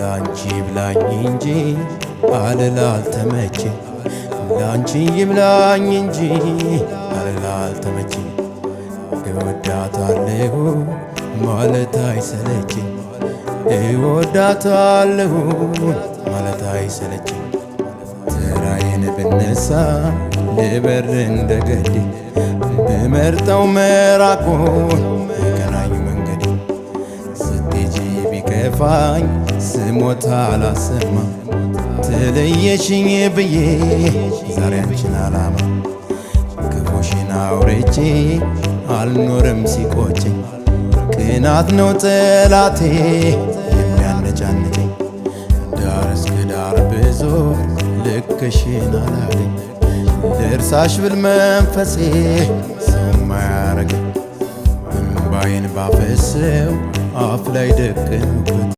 ላንቺ ብላኝ እንጂ አልላልተመቼ ላንቺ ይብላኝ እንጂ አልላልተመቼ እወዳታለሁ ማለት አይሰለችኝ እወዳታለሁ ማለት አይሰለችኝ ተራዬን ብነሳ ልበር እንደገዴ ብመርጠው መራቁን የቀናኝ መንገዴ ስትሄጂ ቢከፋኝ ስሞታ አላሰማ ተለየሽኝ ብዬ ዛሬ አንቺን አላማ ክፉሽን አውርቼ አልኖርም ሲቆጨኝ ቅናት ነው ጠላቴ የሚያነጫንጨኝ ዳር እስከ ዳር ብዞር ልክሽን አላገኝ ልርሳሽ ብል መንፈሴ ሰው ማያረገኝ እንባዬን ባፈሰው አፍ ላይ ደቀንኩት